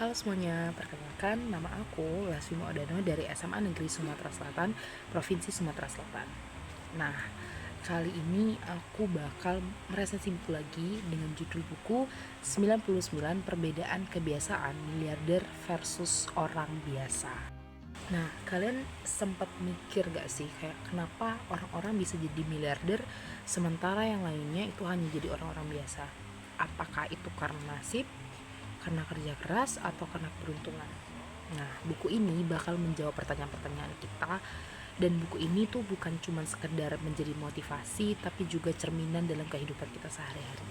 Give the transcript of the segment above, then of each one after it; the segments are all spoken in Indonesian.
Halo semuanya, perkenalkan nama aku Laswi Maudano dari SMA Negeri Sumatera Selatan, Provinsi Sumatera Selatan. Nah, kali ini aku bakal meresensi buku lagi dengan judul buku 99 Perbedaan Kebiasaan Miliarder versus Orang Biasa. Nah, kalian sempat mikir gak sih kayak kenapa orang-orang bisa jadi miliarder sementara yang lainnya itu hanya jadi orang-orang biasa? Apakah itu karena nasib, karena kerja keras, atau karena keberuntungan? Nah, buku ini bakal menjawab pertanyaan-pertanyaan kita, dan buku ini tuh bukan cuma sekedar menjadi motivasi tapi juga cerminan dalam kehidupan kita sehari-hari.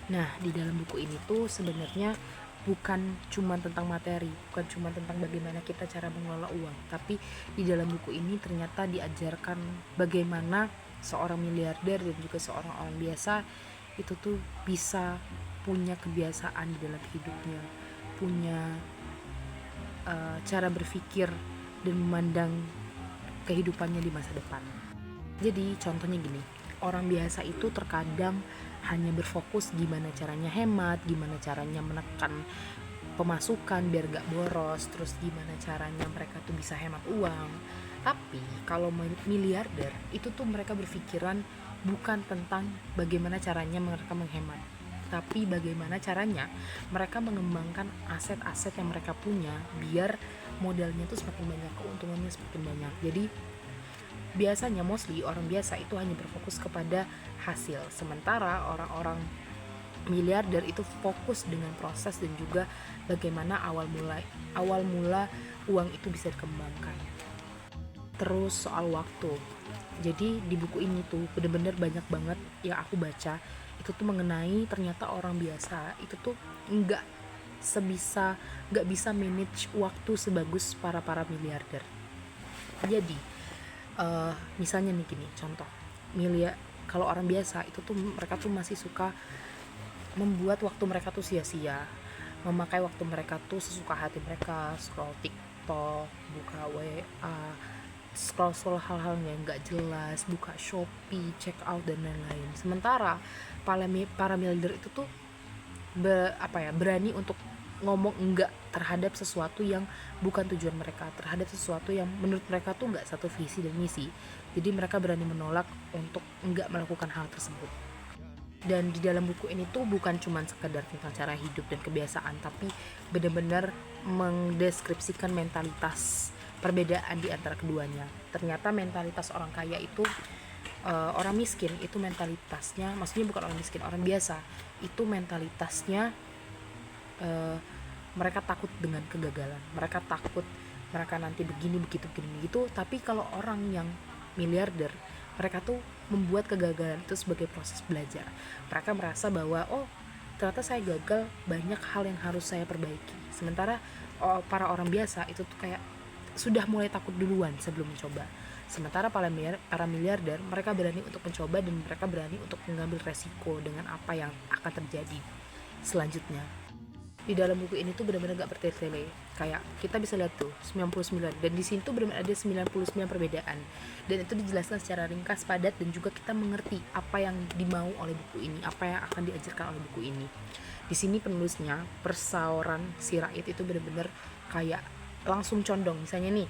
Nah, di dalam buku ini tuh sebenarnya bukan cuma tentang materi, bukan cuma tentang bagaimana kita cara mengelola uang, tapi di dalam buku ini ternyata diajarkan bagaimana seorang miliarder dan juga seorang orang biasa itu tuh bisa punya kebiasaan di dalam hidupnya, punya cara berpikir dan memandang kehidupannya di masa depan. Jadi contohnya gini, orang biasa itu terkadang hanya berfokus gimana caranya hemat, gimana caranya menekan pemasukan biar gak boros, terus gimana caranya mereka tuh bisa hemat uang. Tapi kalau miliarder itu tuh mereka berpikiran bukan tentang bagaimana caranya mereka menghemat, tapi bagaimana caranya mereka mengembangkan aset-aset yang mereka punya biar modalnya tuh semakin banyak, keuntungannya semakin banyak. Jadi biasanya mostly orang biasa itu hanya berfokus kepada hasil, sementara orang-orang miliarder itu fokus dengan proses dan juga bagaimana awal mula uang itu bisa dikembangkan. Terus soal waktu, jadi di buku ini tuh bener-bener banyak banget yang aku baca itu tuh mengenai ternyata orang biasa itu tuh nggak bisa manage waktu sebagus para miliarder. Jadi misalnya nih gini, contoh kalau orang biasa itu tuh mereka tuh masih suka membuat waktu mereka tuh sia-sia, memakai waktu mereka tuh sesuka hati mereka, scroll TikTok, buka WA, scroll hal-hal yang nggak jelas, buka Shopee, check out dan lain-lain. Sementara para miliarder itu tuh berani untuk ngomong enggak terhadap sesuatu yang bukan tujuan mereka, terhadap sesuatu yang menurut mereka tuh enggak satu visi dan misi. Jadi mereka berani menolak untuk enggak melakukan hal tersebut. Dan di dalam buku ini tuh bukan cuma sekedar tentang cara hidup dan kebiasaan, tapi benar-benar mendeskripsikan mentalitas perbedaan di antara keduanya. Ternyata mentalitas orang kaya itu orang miskin itu mentalitasnya, maksudnya bukan orang miskin, orang biasa itu mentalitasnya mereka takut dengan kegagalan, mereka takut mereka nanti begini begitu. Tapi kalau orang yang miliarder, mereka tuh membuat kegagalan itu sebagai proses belajar. Mereka merasa bahwa ternyata saya gagal, banyak hal yang harus saya perbaiki. Sementara para orang biasa itu tuh kayak sudah mulai takut duluan sebelum mencoba. Sementara para miliarder, mereka berani untuk mencoba dan mereka berani untuk mengambil resiko dengan apa yang akan terjadi selanjutnya. Di dalam buku ini tuh benar-benar gak bertele-tele. Kayak kita bisa lihat tuh 99, dan di sini tuh benar-benar ada 99 perbedaan. Dan itu dijelaskan secara ringkas, padat, dan juga kita mengerti apa yang dimau oleh buku ini, apa yang akan diajarkan oleh buku ini. Di sini penulisnya, Persauran Sirait itu benar-benar kayak langsung condong. Misalnya nih,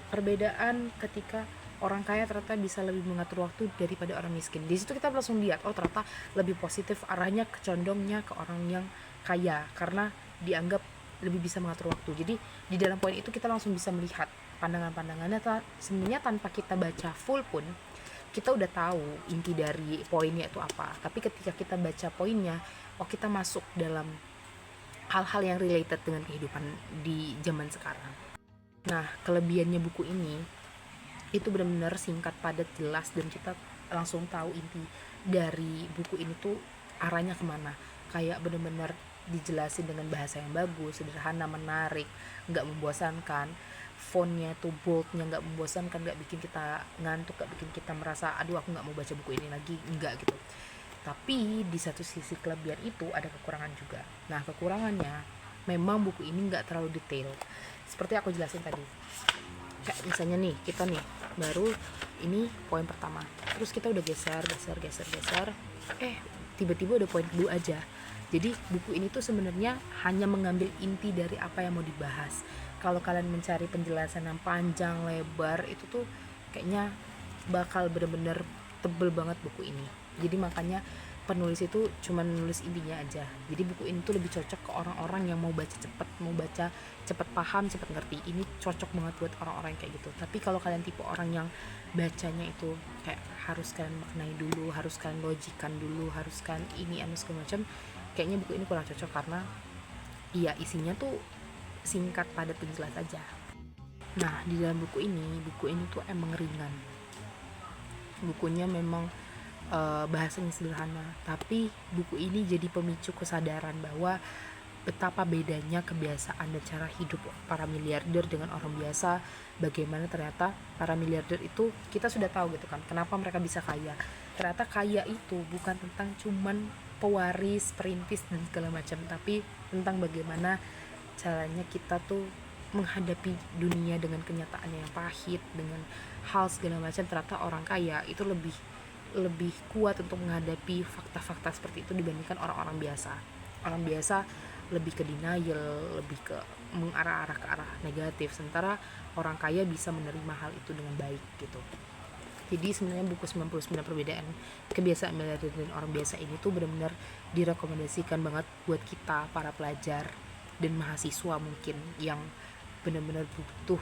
perbedaan ketika orang kaya ternyata bisa lebih mengatur waktu daripada orang miskin. Di situ kita langsung lihat, ternyata lebih positif arahnya, kecondongnya ke orang yang kaya karena dianggap lebih bisa mengatur waktu. Jadi di dalam poin itu kita langsung bisa melihat pandangan-pandangannya. Sebenarnya tanpa kita baca full pun kita udah tahu inti dari poinnya itu apa. Tapi ketika kita baca poinnya, kita masuk dalam hal-hal yang related dengan kehidupan di zaman sekarang. Nah, kelebihannya buku ini itu benar-benar singkat, padat, jelas, dan kita langsung tahu inti dari buku ini tuh arahnya kemana. Kayak benar-benar dijelasin dengan bahasa yang bagus, sederhana, menarik, nggak membosankan. Fontnya tuh boldnya nggak membosankan, nggak bikin kita ngantuk, nggak bikin kita merasa aduh aku nggak mau baca buku ini lagi, enggak gitu. Tapi di satu sisi kelebihan itu ada kekurangan juga. Nah, kekurangannya memang buku ini nggak terlalu detail. Seperti aku jelasin tadi, kayak misalnya nih kita nih baru ini poin pertama, terus kita udah geser tiba-tiba udah poin kedua aja. Jadi buku ini tuh sebenarnya hanya mengambil inti dari apa yang mau dibahas. Kalau kalian mencari penjelasan yang panjang lebar itu tuh kayaknya bakal bener-bener tebel banget buku ini. Jadi makanya penulis itu cuma nulis intinya aja. Jadi buku ini tuh lebih cocok ke orang-orang yang mau baca cepet paham, cepet ngerti. Ini cocok banget buat orang-orang kayak gitu. Tapi kalau kalian tipe orang yang bacanya itu kayak harus kalian maknai dulu, harus kalian logikan dulu, harus kalian ini segala macam, kayaknya buku ini kurang cocok karena iya isinya tuh singkat padat dan jelas aja. Nah, di dalam buku ini tuh emang ringan. Bukunya memang bahasanya sederhana, tapi buku ini jadi pemicu kesadaran bahwa betapa bedanya kebiasaan dan cara hidup para miliarder dengan orang biasa. Bagaimana ternyata para miliarder itu kita sudah tahu gitu kan, kenapa mereka bisa kaya. Ternyata kaya itu bukan tentang cuman pewaris, perintis dan segala macam, tapi tentang bagaimana caranya kita tuh menghadapi dunia dengan kenyataannya yang pahit, dengan hal segala macam. Ternyata orang kaya itu lebih kuat untuk menghadapi fakta-fakta seperti itu dibandingkan orang-orang biasa. Orang biasa lebih ke denial, lebih ke mengarah-arah ke arah negatif, sementara orang kaya bisa menerima hal itu dengan baik gitu. Jadi sebenarnya buku 99 perbedaan kebiasaan miliarder dan orang biasa ini tuh benar-benar direkomendasikan banget buat kita para pelajar dan mahasiswa mungkin yang benar-benar butuh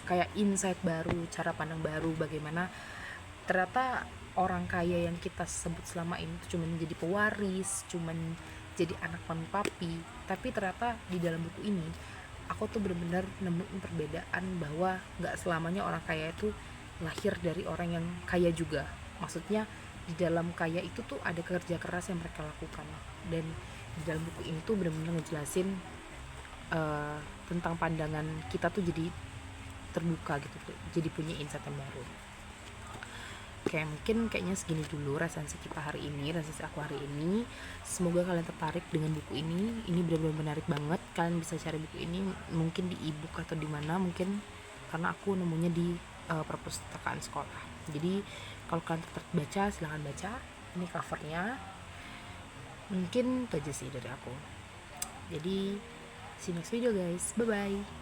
kayak insight baru, cara pandang baru, bagaimana ternyata orang kaya yang kita sebut selama ini tuh cuma jadi pewaris, cuma jadi anak mami papi. Tapi ternyata di dalam buku ini aku tuh benar-benar nemuin perbedaan bahwa nggak selamanya orang kaya itu lahir dari orang yang kaya juga. Maksudnya di dalam kaya itu tuh ada kerja keras yang mereka lakukan, dan di dalam buku ini tuh benar-benar ngejelasin tentang pandangan kita tuh jadi terbuka gitu tuh, jadi punya insight yang baru. Oke, mungkin kayaknya segini dulu resensi aku hari ini. Semoga kalian tertarik dengan buku ini. Ini benar-benar menarik banget. Kalian bisa cari buku ini mungkin di ebook atau di mana mungkin, karena aku nemunya di perpustakaan sekolah. Jadi kalau kalian tertarik baca, silahkan baca. Ini covernya. Mungkin itu aja sih dari aku. Jadi see you next video guys. Bye bye.